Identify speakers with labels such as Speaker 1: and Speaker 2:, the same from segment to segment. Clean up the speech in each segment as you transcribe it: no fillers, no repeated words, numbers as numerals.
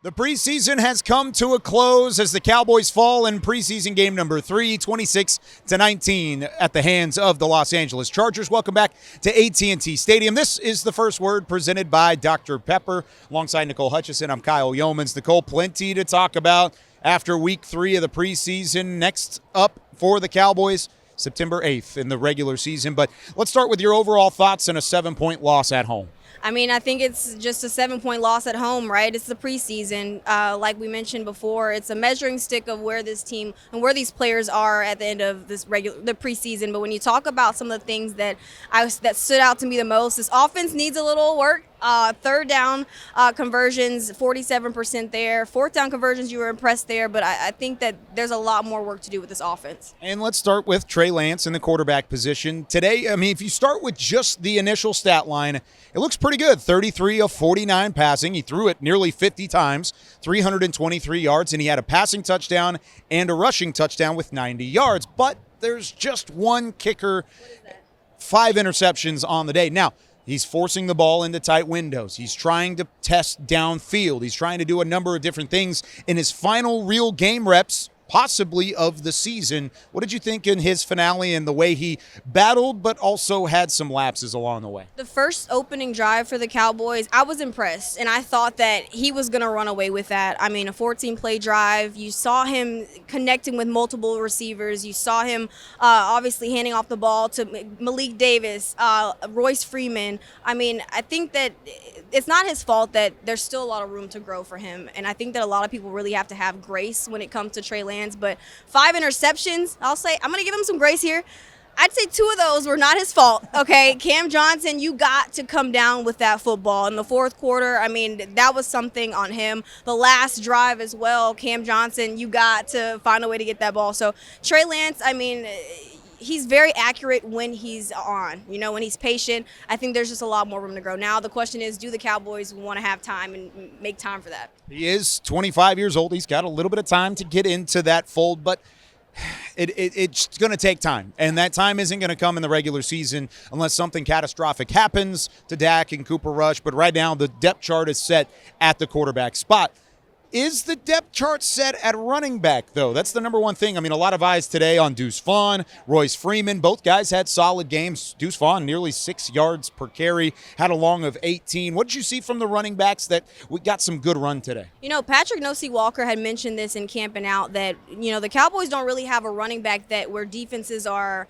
Speaker 1: The preseason has come to a close as the Cowboys fall in preseason game number 3, 26-19 at the hands of the Los Angeles Chargers. Welcome back to AT&T Stadium. This is The First Word presented by Dr. Pepper. Alongside Nicole Hutchison, I'm Kyle Yeomans. Nicole, plenty to talk about after week 3 of the preseason. Next up for the Cowboys, September 8th in the regular season. But let's start with your overall thoughts on a 7-point loss at home.
Speaker 2: I mean, I think it's just a 7-point loss at home, right? It's the preseason. Like we mentioned before, it's a measuring stick of where this team and where these players are at the end of the preseason. But when you talk about some of the things that stood out to me the most, this offense needs a little work. Third down conversions, 47% there. Fourth down conversions, you were impressed there. But I think that there's a lot more work to do with this offense.
Speaker 1: And let's start with Trey Lance in the quarterback position. Today, I mean, if you start with just the initial stat line, it looks pretty good. 33 of 49 passing. He threw it nearly 50 times, 323 yards, and he had a passing touchdown and a rushing touchdown with 90 yards. But there's just one kicker, 5 interceptions on the day. Now, he's forcing the ball into tight windows. He's trying to test downfield. He's trying to do a number of different things in his final real game reps, possibly of the season. What did you think in his finale and the way he battled but also had some lapses along the way?
Speaker 2: The first opening drive for the Cowboys, I was impressed, and I thought that he was going to run away with that. I mean, a 14-play drive. You saw him connecting with multiple receivers. You saw him obviously handing off the ball to Malik Davis, Royce Freeman. I mean, I think that it's not his fault that there's still a lot of room to grow for him, and I think that a lot of people really have to have grace when it comes to Trey Lance. But 5 interceptions, I'll say, I'm going to give him some grace here. I'd say 2 of those were not his fault, okay? Cam Johnson, you got to come down with that football. In the fourth quarter, I mean, that was something on him. The last drive as well, Cam Johnson, you got to find a way to get that ball. So Trey Lance, I mean, he's very accurate when he's on, when he's patient. I think there's just a lot more room to grow. Now the question is, do the Cowboys want to have time and make time for that?
Speaker 1: He is 25 years old. He's got a little bit of time to get into that fold, but it's going to take time, and that time isn't going to come in the regular season unless something catastrophic happens to Dak and Cooper Rush. But right now, the depth chart is set at the quarterback spot. Is the depth chart set at running back, though? That's the number one thing. I mean, a lot of eyes today on Deuce Vaughn, Royce Freeman. Both guys had solid games. Deuce Vaughn, nearly 6 yards per carry, had a long of 18. What did you see from the running backs that we got some good run today?
Speaker 2: Patrick Nosey Walker had mentioned this in camping out that, the Cowboys don't really have a running back where defenses are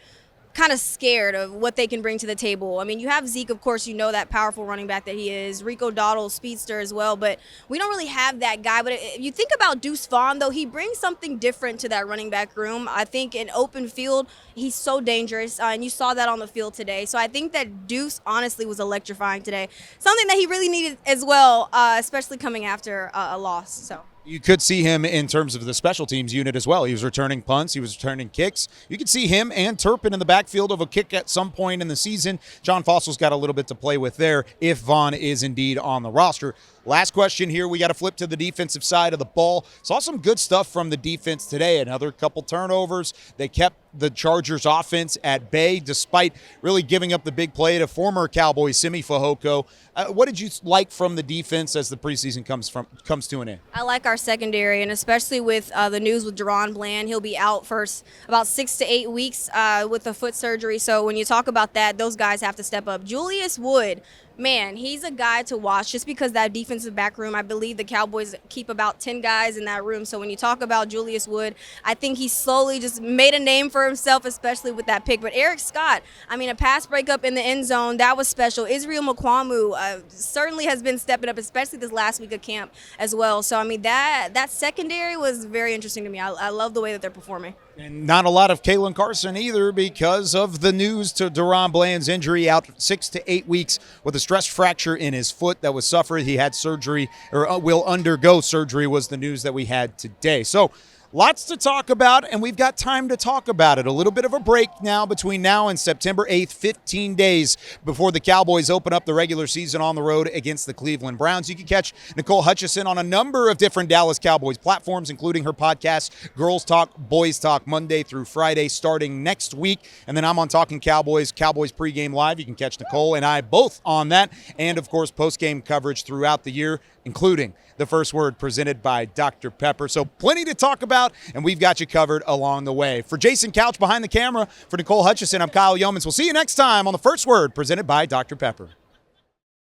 Speaker 2: kind of scared of what they can bring to the table. I mean, you have Zeke, of course, that powerful running back that he is. Rico Dowdle, speedster as well, but we don't really have that guy. But if you think about Deuce Vaughn, though, he brings something different to that running back room. I think in open field, he's so dangerous, and you saw that on the field today. So I think that Deuce, honestly, was electrifying today. Something that he really needed as well, especially coming after a loss. So
Speaker 1: you could see him in terms of the special teams unit as well. He was returning punts. He was returning kicks. You could see him and Turpin in the backfield of a kick at some point in the season. John Fossil's got a little bit to play with there if Vaughn is indeed on the roster. Last question here. We got to flip to the defensive side of the ball. Saw some good stuff from the defense today. Another couple turnovers. They kept the Chargers offense at bay despite really giving up the big play to former Cowboy Simi Fehoko. What did you like from the defense as the preseason comes to an end?
Speaker 2: I like our secondary, and especially with the news with Deron Bland. He'll be out for about 6 to 8 weeks with a foot surgery. So when you talk about that, those guys have to step up. Julius Wood, man, he's a guy to watch just because that defensive back room, I believe the Cowboys keep about 10 guys in that room. So when you talk about Julius Wood, I think he slowly just made a name for himself, especially with that pick. But Eric Scott, I mean, a pass breakup in the end zone, that was special. Israel Mukuamu certainly has been stepping up, especially this last week of camp as well. So, I mean, that secondary was very interesting to me. I love the way that they're performing.
Speaker 1: And not a lot of Kalen Carson either because of the news to Deron Bland's injury, out 6 to 8 weeks with a stress fracture in his foot that was suffered. He had surgery, or will undergo surgery, was the news that we had today. So lots to talk about, and we've got time to talk about it. A little bit of a break now between now and September 8th, 15 days before the Cowboys open up the regular season on the road against the Cleveland Browns. You can catch Nicole Hutchison on a number of different Dallas Cowboys platforms, including her podcast, Girls Talk, Boys Talk, Monday through Friday, starting next week. And then I'm on Talking Cowboys Pregame Live. You can catch Nicole and I both on that. And, of course, postgame coverage throughout the year. including the first word presented by Dr. Pepper. So plenty to talk about, and we've got you covered along the way. For Jason Couch behind the camera, for Nicole Hutchison, I'm Kyle Yeomans. We'll see you next time on the first word presented by Dr. Pepper.